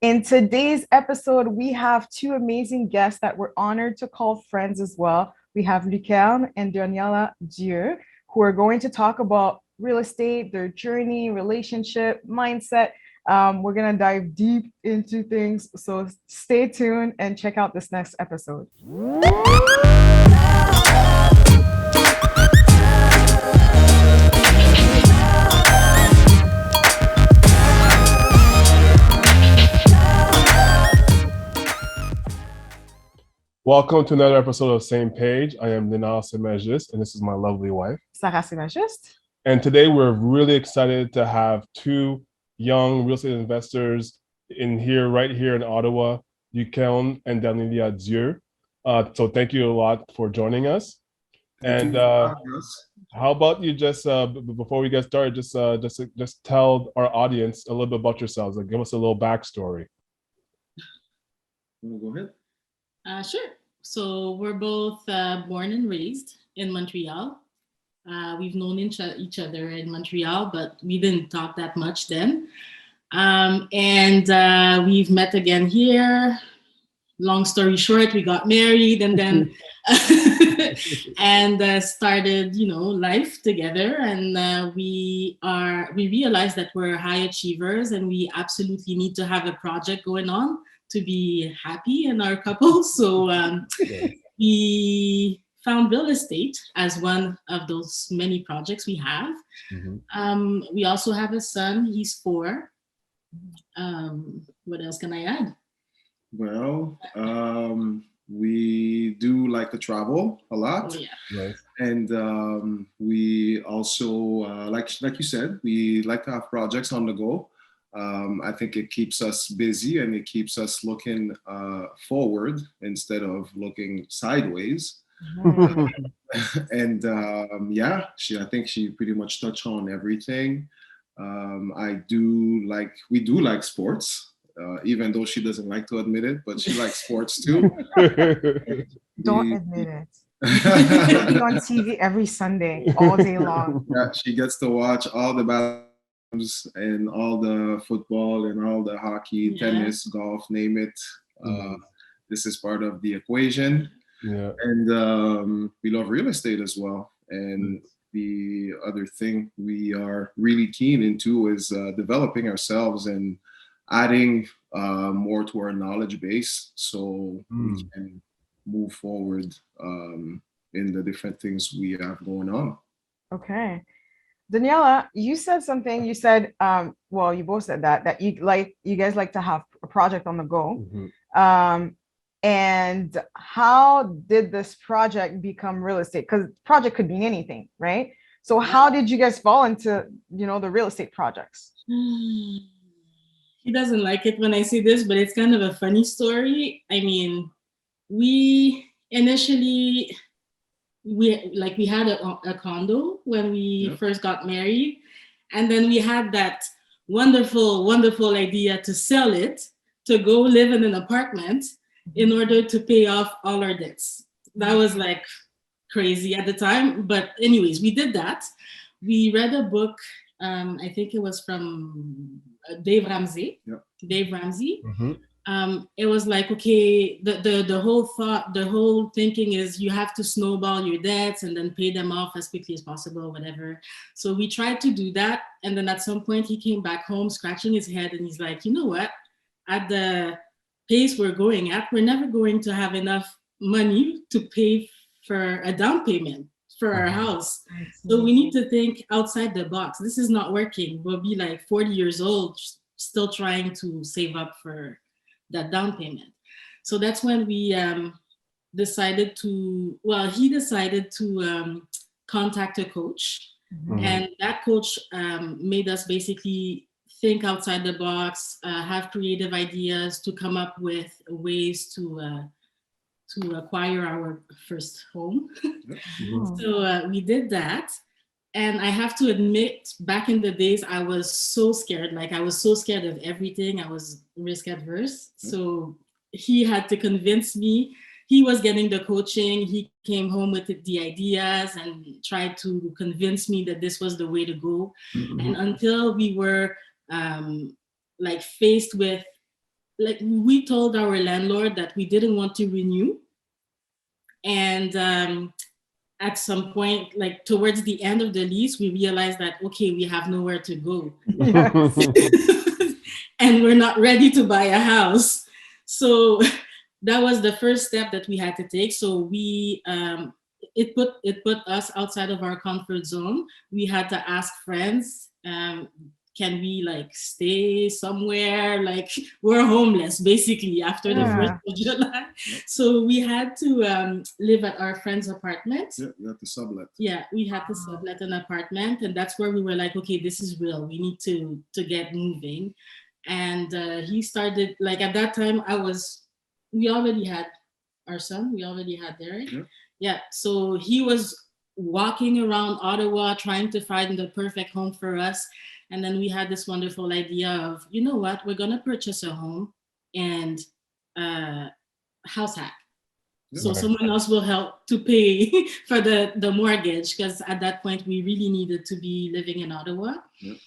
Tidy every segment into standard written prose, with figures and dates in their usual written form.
In today's episode, we have two amazing guests that we're honored to call friends as well. We have Lucarne and Daniela Dieu, who are going to talk about real estate, their journey, relationship, mindset. We're going to dive deep into things. So stay tuned and check out this next episode. Welcome to another episode of Same Page. I am Ninal Semejis, and this is my lovely wife. Sarah Simajist. And today we're really excited to have two young real estate investors right here in Ottawa, Lucarne and Daniela Dieu. So thank you a lot for joining us. And how about you just before we get started, just tell our audience a little bit about yourselves, like give us a little backstory. You want to go ahead? Sure. So we're both born and raised in Montreal. We've known each other in Montreal, but we didn't talk that much then. And we've met again here. Long story short, we got married and then and started, life together. And we realized that we're high achievers and we absolutely need to have a project going on to be happy in our couple. So we found real estate as one of those many projects we have. Mm-hmm. We also have a son, he's 4. What else can I add? Well, we do like to travel a lot. Oh, yeah. Right. And we also, like you said, we like to have projects on the go. I think it keeps us busy and it keeps us looking forward instead of looking sideways. And I think she pretty much touched on everything. We do like sports, even though she doesn't like to admit it, but she likes sports too. Don't admit it. She'll be on TV every Sunday, all day long. Yeah, she gets to watch all the and all the football and all the hockey, tennis, golf, name it. This is part of the equation. Yeah. And we love real estate as well. And the other thing we are really keen into is developing ourselves and adding more to our knowledge base so we can move forward in the different things we have going on. Okay. Daniela, you said something. You said, you both said that you guys like to have a project on the go. Mm-hmm. And how did this project become real estate? Because project could mean anything, right? So how did you guys fall into, the real estate projects? He doesn't like it when I say this, but it's kind of a funny story. I mean, we initially we had a condo when we first got married, and then we had that wonderful idea to sell it, to go live in an apartment in order to pay off all our debts. That was like crazy at the time, but anyways, we did that. We read a book, I think it was from Dave Ramsey. Mm-hmm. It was like, okay, the whole thought, the whole thinking is you have to snowball your debts and then pay them off as quickly as possible, whatever. So we tried to do that. And then at some point he came back home scratching his head and he's like, you know what? At the pace we're going at, we're never going to have enough money to pay for a down payment for our house. So we need to think outside the box. This is not working. We'll be like 40 years old, still trying to save up for that down payment. So that's when we decided to contact a coach. Mm-hmm. And that coach made us basically think outside the box, have creative ideas to come up with ways to acquire our first home. Mm-hmm. So we did that. And I have to admit, back in the days, I was so scared. Like, I was so scared of everything. I was risk adverse. So he had to convince me. He was getting the coaching. He came home with the ideas and tried to convince me that this was the way to go. Mm-hmm. And until we were faced with like we told our landlord that we didn't want to renew, and at some point, like towards the end of the lease, we realized that okay, we have nowhere to go. Yes. And we're not ready to buy a house. So that was the first step that we had to take. So we it put us outside of our comfort zone. We had to ask friends, can we like stay somewhere? Like we're homeless basically after the first Yeah. of July. So we had to live at our friend's apartment. Yeah, you have to sublet. Yeah, we had to sublet an apartment, and that's where we were like, okay, this is real. We need to get moving. And he started like at that time. We already had our son. We already had Derek. Yeah. Yeah, so he was walking around Ottawa trying to find the perfect home for us. And then we had this wonderful idea of, you know what, we're gonna purchase a home and house hack. So Okay. someone else will help to pay for the mortgage, because at that point we really needed to be living in Ottawa. Yep.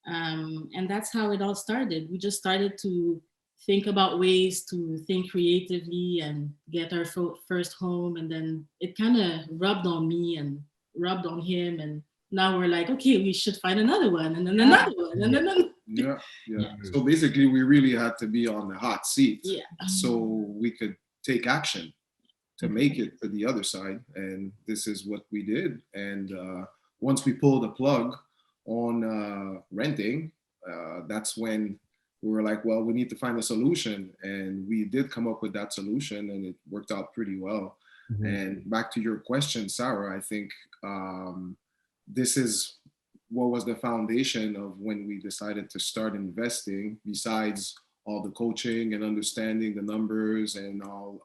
And that's how it all started. We just started to think about ways to think creatively and get our first home. And then it kind of rubbed on me and rubbed on him. And now we're like, okay, we should find another one, and then another one, and then another. Yeah, yeah. So basically, we really had to be on the hot seat, Yeah. so we could take action to make it to the other side. And this is what we did. And once we pulled the plug on renting, that's when we were like, well, we need to find a solution. And we did come up with that solution, and it worked out pretty well. Mhm. And back to your question, Sarah, I think this is what was the foundation of when we decided to start investing, besides all the coaching and understanding the numbers and all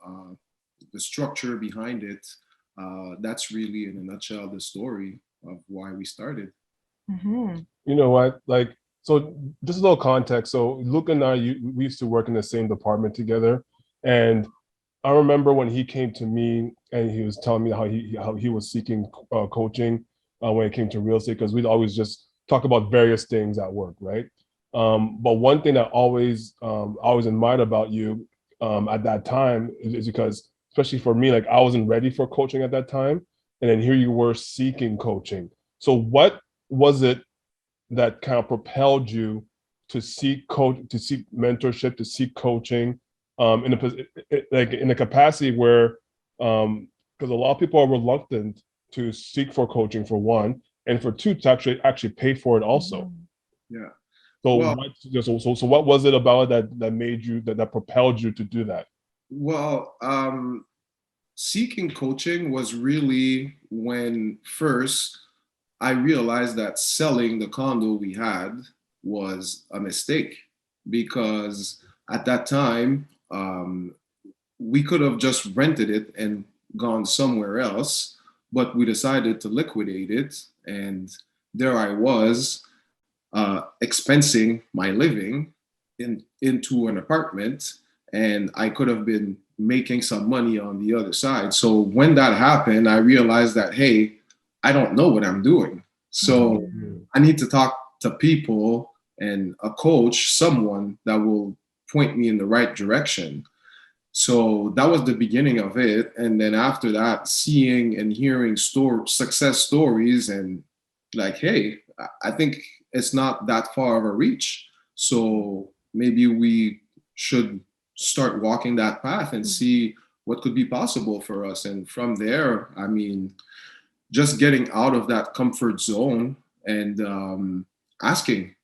the structure behind it. That's really, in a nutshell, the story of why we started. Mhm. You know what? Like, so just a little context. So Luke and I, we used to work in the same department together, and I remember when he came to me and he was telling me how he was seeking coaching when it came to real estate, because we'd always just talk about various things at work, right? But one thing that always admired about you at that time is because, especially for me, like I wasn't ready for coaching at that time, and then here you were seeking coaching. So what was it that kind of propelled you to seek mentorship, to seek coaching, in a capacity where, because a lot of people are reluctant to seek for coaching, for one, and for two, to actually pay for it also. Yeah. So Well- what was it about that made you that propelled you to do that? Well, seeking coaching was really when first I realized that selling the condo we had was a mistake, because at that time, we could have just rented it and gone somewhere else, but we decided to liquidate it. And there I was, expensing my living into an apartment, and I could have been making some money on the other side. So when that happened, I realized that, hey, I don't know what I'm doing. So I need to talk to people and a coach, someone that will point me in the right direction. So that was the beginning of it. And then after that, seeing and hearing success stories, and like, hey, I think it's not that far of a reach. So maybe we should start walking that path and see what could be possible for us. And from there, I mean, just getting out of that comfort zone and asking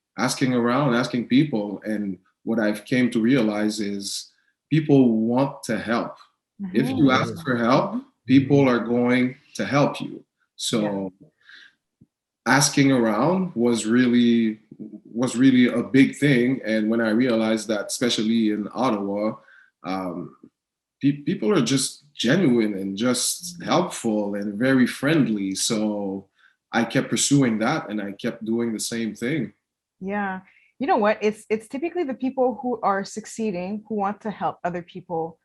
around, asking people. And what I've came to realize is people want to help. If you ask for help, people are going to help you. So asking around was really a big thing. And when I realized that, especially in Ottawa, people are just genuine and just helpful and very friendly. So I kept pursuing that, and I kept doing the same thing. Yeah. You know what? It's typically the people who are succeeding who want to help other people,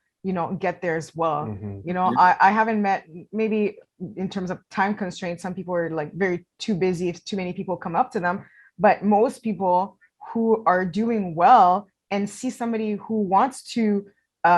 get there as well. Mhm. I haven't met, maybe in terms of time constraints, some people are like very too busy if too many people come up to them. But most people who are doing well, and see somebody who wants to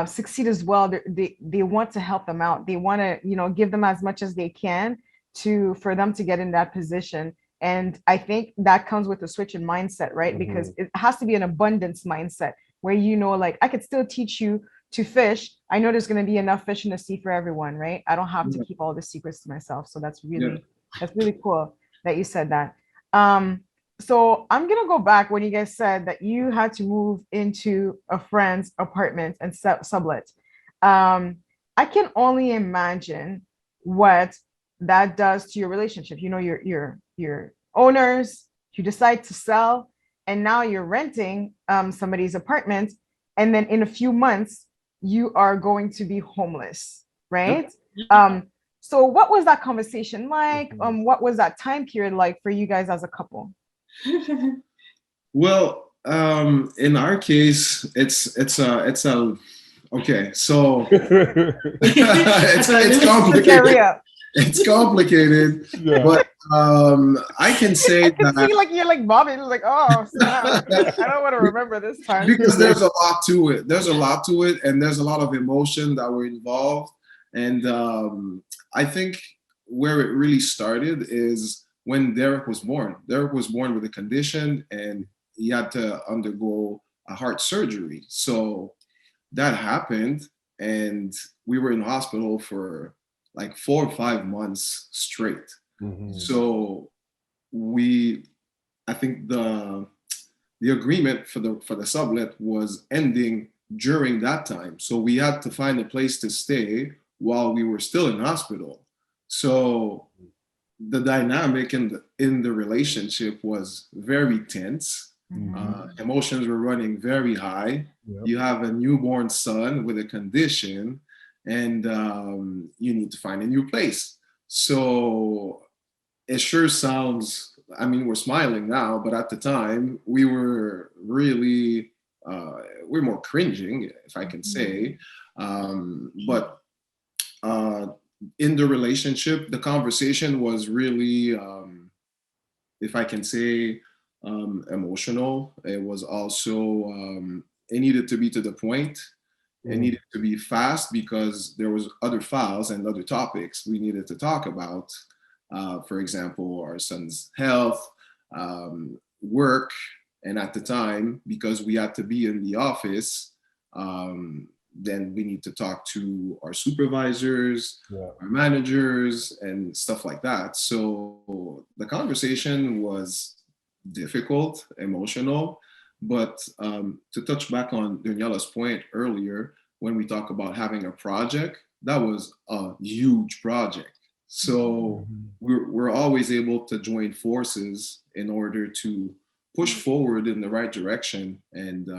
succeed as well, they want to help them out. They want to, give them as much as they can for them to get in that position. And I think that comes with a switch in mindset, right? Because it has to be an abundance mindset where, like, I could still teach you to fish. I know there's going to be enough fish in the sea for everyone, right? I don't have to keep all the secrets to myself. So that's really cool that you said that. So I'm going to go back when you guys said that you had to move into a friend's apartment and sublet. I can only imagine what that does to your relationship. Your owners, you decide to sell, and now you're renting somebody's apartment, and then in a few months you are going to be homeless, right? So what was that conversation like? What was that time period like for you guys as a couple? Well, in our case, it's okay. So it's complicated. It's complicated, but I can say I can see like you're like bobbing, like, oh, I don't want to remember this time, because there's a lot to it. There's a lot to it, and there's a lot of emotion that were involved. And I think where it really started is when Derek was born. Derek was born with a condition, and he had to undergo a heart surgery. So that happened, and we were in hospital for like 4 or 5 months straight. So I think the agreement for the sublet was ending during that time. So we had to find a place to stay while we were still in hospital. So the dynamic in the relationship was very tense. Emotions were running very high. You have a newborn son with a condition, and you need to find a new place. So it sure sounds, I mean, we're smiling now, but at the time we were really, we're more cringing, if I can say. But in the relationship, the conversation was really, if I can say, emotional. It was also, it needed to be to the point. It needed to be fast because there was other files and other topics we needed to talk about. For example, our son's health, work, and at the time, because we had to be in the office, then we need to talk to our supervisors, our managers, and stuff like that. So the conversation was difficult, emotional. But to touch back on Daniela's point earlier, when we talk about having a project, that was a huge project. So we're always able to join forces in order to push forward in the right direction and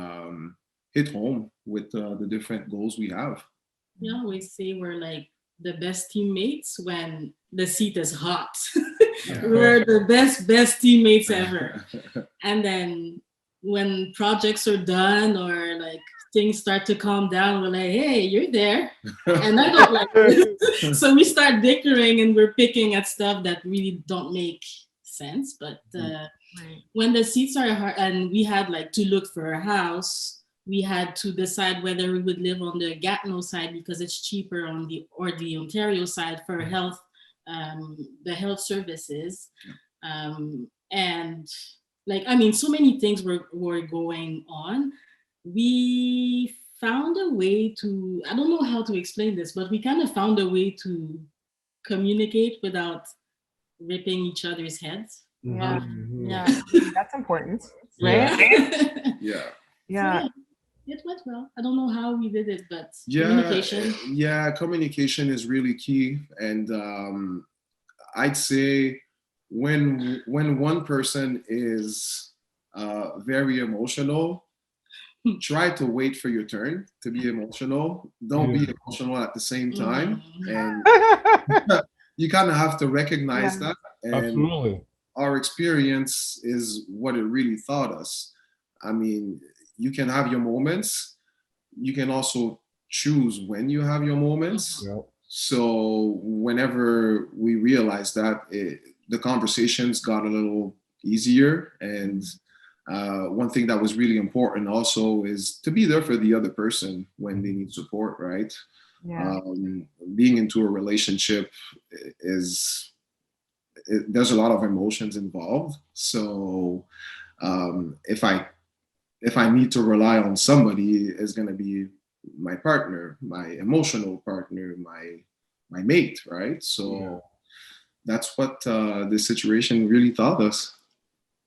hit home with the different goals we have. We always say we're like the best teammates when the seat is hot. We're the best teammates ever. And then when projects are done or like things start to calm down, we're like, hey, you're there. And I don't like this. So we start bickering and we're picking at stuff that really don't make sense. But when the seats are hard and we had like to look for a house, we had to decide whether we would live on the Gatineau side because it's cheaper on the Ontario side for health, the health services. And like, I mean, so many things were going on. We found a way to, I don't know how to explain this, but we kind of found a way to communicate without ripping each other's heads. Yeah, that's important, right? Yeah. It went well. I don't know how we did it, but communication. Yeah, communication is really key. And I'd say when one person is very emotional, try to wait for your turn to be emotional. Don't be emotional at the same time. And you kind of have to recognize that. And absolutely. Our experience is what it really taught us. I mean, you can have your moments. You can also choose when you have your moments. So whenever we realized that, the conversations got a little easier, and One thing that was really important also is to be there for the other person when they need support, right? Yeah. Being into a relationship is, there's a lot of emotions involved. So if I need to rely on somebody, it's going to be my partner, my emotional partner, my mate, right? So that's what this situation really taught us.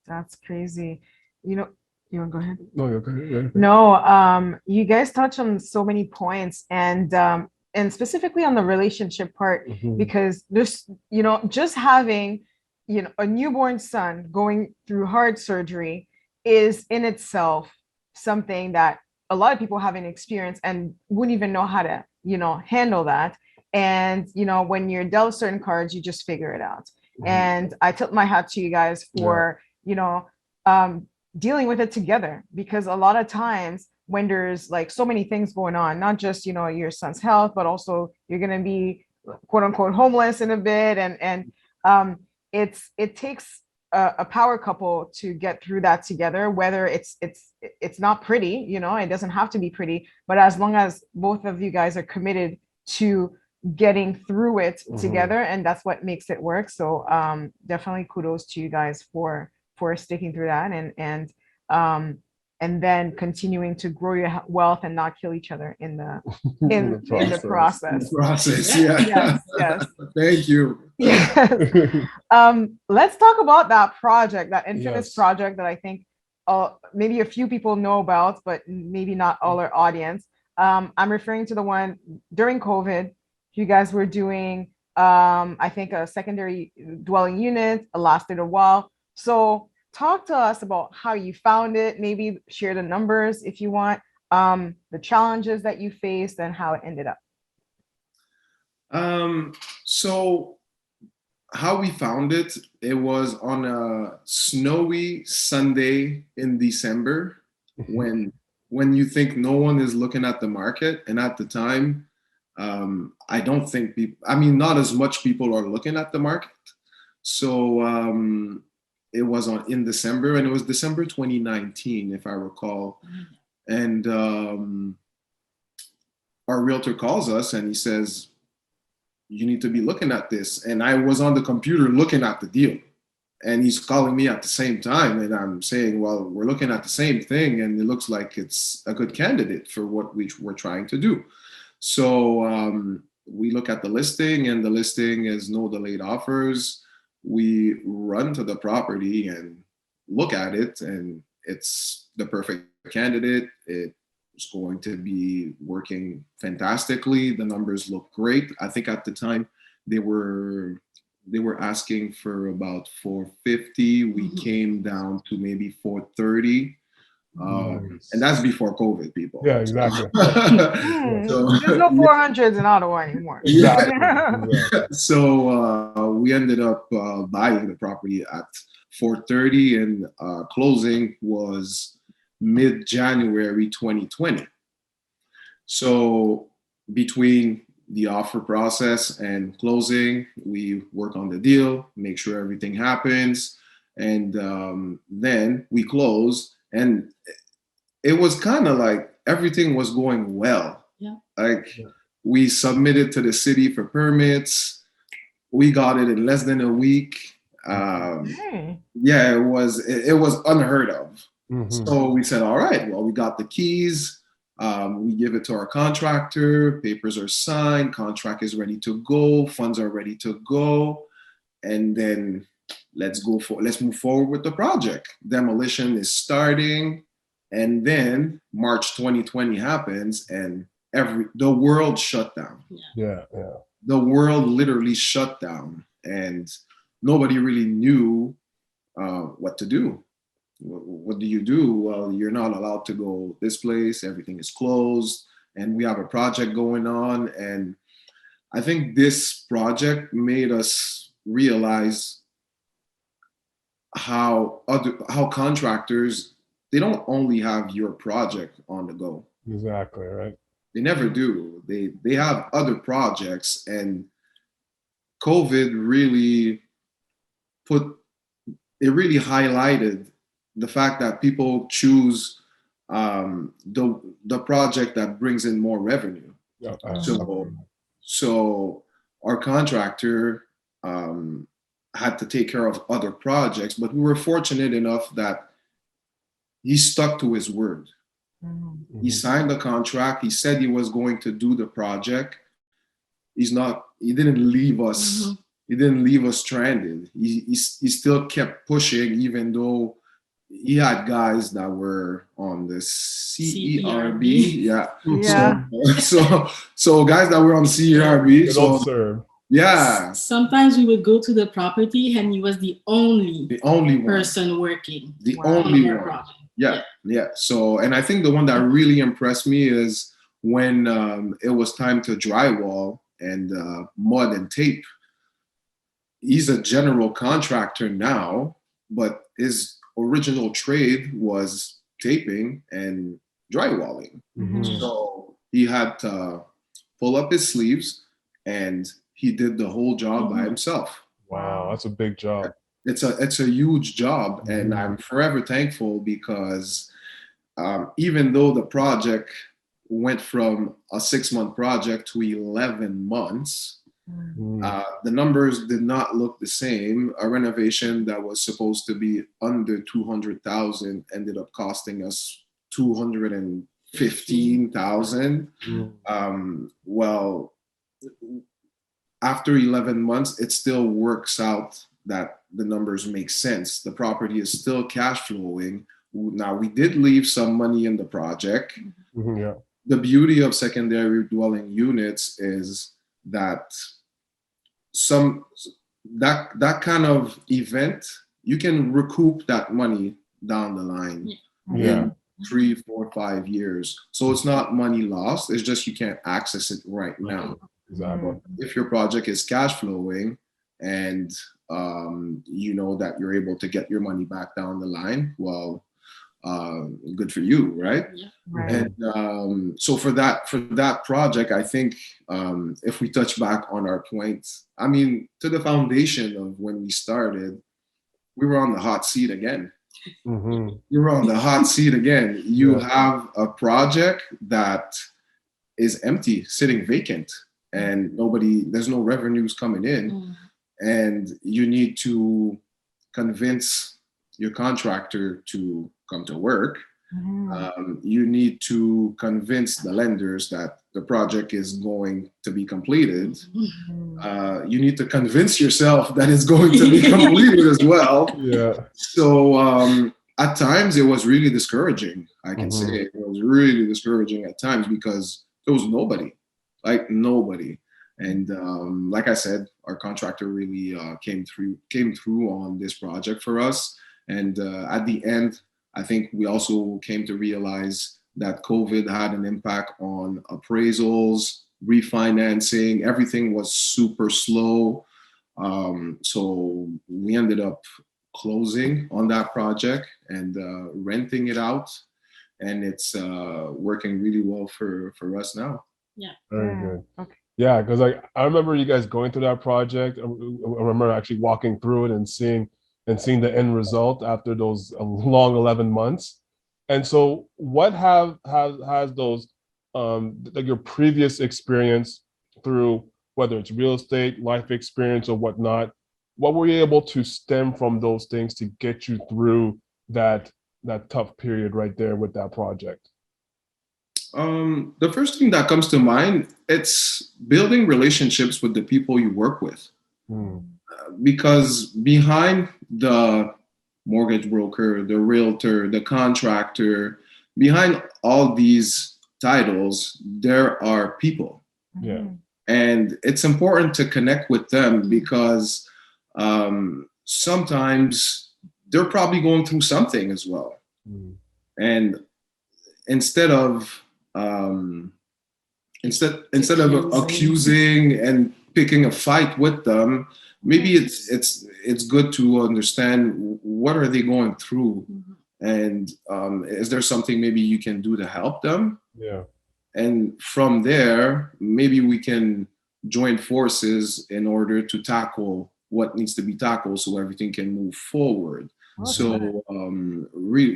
That's crazy. You know, you want to go ahead? No, you're good. Yeah. No, you guys touch on so many points and specifically on the relationship part, Mhm. because there's, you know, just having, you know, a newborn son going through heart surgery is in itself something that a lot of people haven't experienced and wouldn't even know how to, you know, handle that. And, you know, when you're dealt certain cards, you just figure it out. Mhm. And I tilt my hat to you guys for, you know, dealing with it together, because a lot of times when there's like so many things going on, not just, you know, your son's health, but also you're going to be quote unquote homeless in a bit, and it takes a power couple to get through that together, whether it's not pretty, you know, it doesn't have to be pretty, but as long as both of you guys are committed to getting through it Mhm. together, and that's what makes it work. So definitely kudos to you guys for sticking through that, and then continuing to grow your wealth and not kill each other in the in the process. Process, yeah. Yes, yes. Thank you. Yes. Let's talk about that project, that infamous Yes. project that I think maybe a few people know about, but maybe not all our audience. I'm referring to the one during COVID. You guys were doing, I think, a secondary dwelling unit. It lasted a while. So talk to us about how you found it. Maybe share the numbers if you want, the challenges that you faced, and how it ended up. So how we found it, it was on a snowy Sunday in December when you think no one is looking at the market. And at the time, I don't think people, I mean, not as much people are looking at the market. So it was in December, and it was December 2019, if I recall. And our realtor calls us and he says, you need to be looking at this. And I was on the computer looking at the deal. And he's calling me at the same time. And I'm saying, well, we're looking at the same thing. And it looks like it's a good candidate for what we're trying to do. So we look at the listing, and the listing is no delayed offers. We run to the property and look at it, and it's the perfect candidate. It's going to be working fantastically. The numbers look great. I think at the time they were asking for about 450. We came down to maybe 430. Nice. And that's before COVID, people. Yeah, exactly. So, There's no 400s in Ottawa anymore. Exactly. So we ended up buying the property at 430, and closing was mid-January 2020. So between the offer process and closing, we work on the deal, make sure everything happens, and then we close. And it was kind of like everything was going well. Yeah. Like we submitted to the city for permits. We got it in less than a week. Yeah, it was unheard of. Mhm. So we said, all right, well, we got the keys. We give it to our contractor. Papers are signed. Contract is ready to go. Funds are ready to go. And then let's move forward with the project. Demolition is starting. And then March 2020 happens, and the world shut down. Yeah. The world literally shut down, and nobody really knew what to do. What do you do? Well, you're not allowed to go this place. Everything is closed, and we have a project going on. And I think this project made us realize how contractors, they don't only have your project on the go. Exactly, right. They never do. They have other projects, and COVID really highlighted the fact that people choose the project that brings in more revenue. Yeah. So our contractor had to take care of other projects, but we were fortunate enough that he stuck to his word. He signed the contract. He said he was going to do the project. He didn't leave us. He didn't leave us stranded. He still kept pushing, even though he had guys that were on the CERB. Yeah. So guys that were on CERB. Don't serve. Yeah. Sometimes we would go to the property and he was the only one person working. The Wow. only one. Yeah. So, and I think the one that really impressed me is when it was time to drywall and mud and tape. He's a general contractor now, but his original trade was taping and drywalling. So he had to pull up his sleeves and he did the whole job by himself. Wow, that's a big job. It's a huge job, and I'm forever thankful because even though the project went from a 6-month project to 11 months, the numbers did not look the same. A renovation that was supposed to be under 200,000 ended up costing us 215,000. Well, after 11 months, it still works out that the numbers make sense. The property is still cash flowing. Now, we did leave some money in the project. The beauty of secondary dwelling units is that that kind of event, you can recoup that money down the line in 3, 4, 5 years. So it's not money lost. It's just you can't access it right now. Exactly. If your project is cash flowing and you know that you're able to get your money back down the line, well, good for you, right? And so for that project, I think if we touch back on our points, I mean, to the foundation of when we started, we were on the hot seat again. You were on the hot seat again. You have a project that is empty, sitting vacant, and there's no revenues coming in, and you need to convince your contractor to come to work. You need to convince the lenders that the project is going to be completed. You need to convince yourself that it's going to be completed as well. So at times it was really discouraging. I can say it was really discouraging at times because there was nobody. And like I said, our contractor really came through on this project for us. And at the end, I think we also came to realize that COVID had an impact on appraisals, refinancing. Everything was super slow. So we ended up closing on that project and renting it out. And it's working really well for us now. Very good. Yeah, because I remember you guys going through that project. I remember actually walking through it and seeing the end result after those long 11 months. And so what has those like your previous experience through, whether it's real estate, life experience or whatnot, what were you able to stem from those things to get you through that tough period right there with that project? The first thing that comes to mind, it's building relationships with the people you work with. Because behind the mortgage broker, the realtor, the contractor, behind all these titles, there are people. And it's important to connect with them because sometimes they're probably going through something as well. And instead of accusing and picking a fight with them, maybe it's good to understand what are they going through, and is there something maybe you can do to help them? And from there, maybe we can join forces in order to tackle what needs to be tackled so everything can move forward. So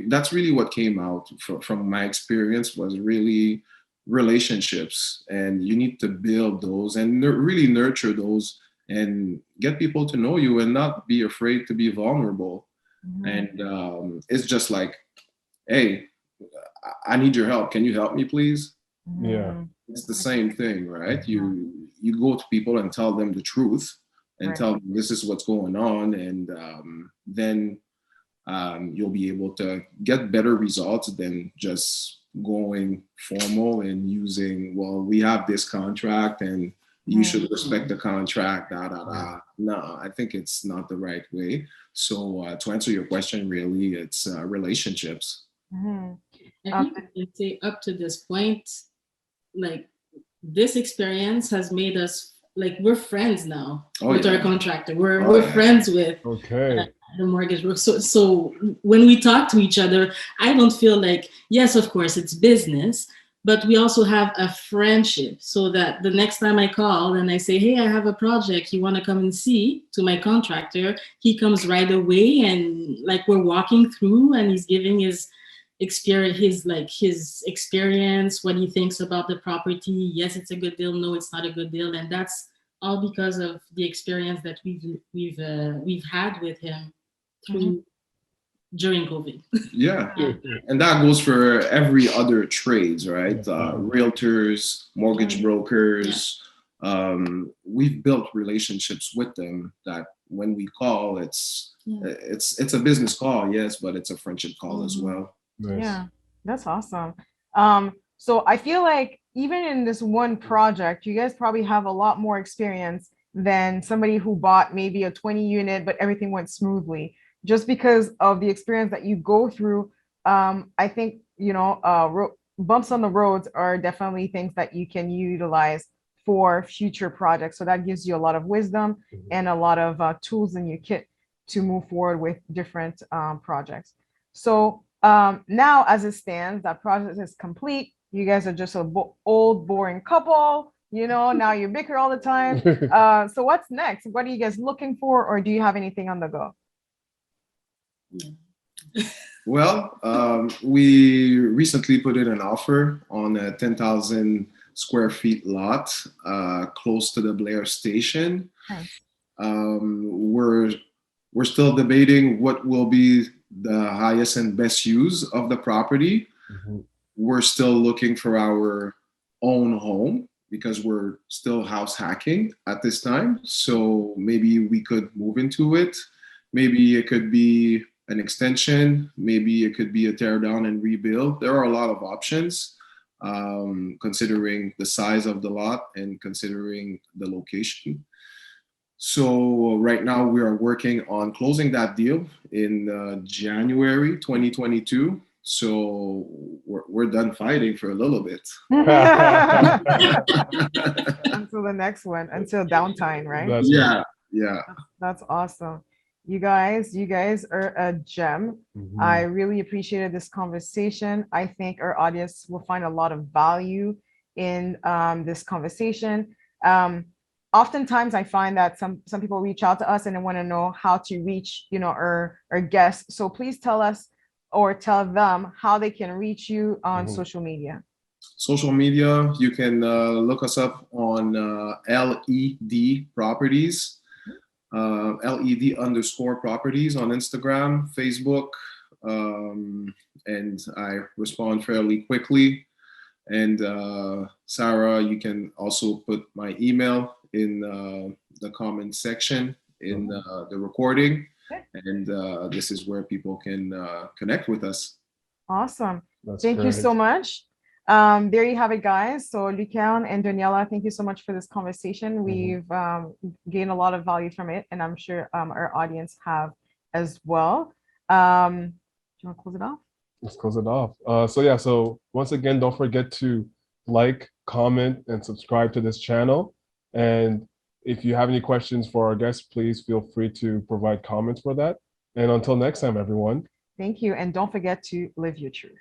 that's really what came out from my experience was really relationships, and you need to build those and really nurture those and get people to know you and not be afraid to be vulnerable. And it's just like, hey, I need your help. Can you help me, please? Yeah. It's the same thing, right? You go to people and tell them the truth and tell them this is what's going on, and then you'll be able to get better results than just going formal and using, well, we have this contract and you should respect the contract, da da da. No, I think it's not the right way. So to answer your question, really, it's relationships. I think I can say up to this point, like this experience has made us like we're friends now with our contractor. We're friends with the mortgage broker. So when we talk to each other, I don't feel like, yes, of course it's business, but we also have a friendship, so that the next time I call and I say, hey, I have a project you want to come and see, to my contractor, he comes right away, and like we're walking through and he's giving his experience, his experience, what he thinks about the property. Yes, it's a good deal. No, it's not a good deal. And that's all because of the experience that we've had with him through during COVID. Yeah. And that goes for every other trades, right? Realtors, mortgage brokers. We've built relationships with them that when we call, it's a business call, yes, but it's a friendship call as well. Nice. Yeah, that's awesome. So I feel like even in this one project, you guys probably have a lot more experience than somebody who bought maybe a 20 unit, but everything went smoothly. Just because of the experience that you go through, I think, bumps on the roads are definitely things that you can utilize for future projects. So that gives you a lot of wisdom and a lot of tools in your kit to move forward with different projects. So now, as it stands, that project is complete. You guys are just an old, boring couple. Now you bicker all the time. So what's next? What are you guys looking for, or do you have anything on the go? Well, we recently put in an offer on a 10,000 square feet lot close to the Blair station. Nice. We're still debating what will be the highest and best use of the property. We're still looking for our own home because we're still house hacking at this time. So maybe we could move into it. Maybe it could be an extension. Maybe it could be a tear down and rebuild. There are a lot of options, considering the size of the lot and considering the location. So right now we are working on closing that deal in January 2022. So we're done fighting for a little bit. Until the next one, until downtime, right? Yeah. That's awesome. You guys are a gem. I really appreciated this conversation. I think our audience will find a lot of value in this conversation. Oftentimes I find that some people reach out to us and they want to know how to reach, our guests. So please tell us or tell them how they can reach you on social media. Social media, you can look us up on LED Properties. LED_properties on Instagram, Facebook, and I respond fairly quickly. And Sarah, you can also put my email in the comment section in the recording, and this is where people can connect with us. Awesome. That's Thank you great. so much. There you have it, guys. So Lucian and Daniela, thank you so much for this conversation. We've gained a lot of value from it, and I'm sure our audience have as well. Do you want to close it off? Let's close it off. So once again, don't forget to like, comment, and subscribe to this channel. And if you have any questions for our guests, please feel free to provide comments for that. And until next time, everyone. Thank you. And don't forget to live your truth.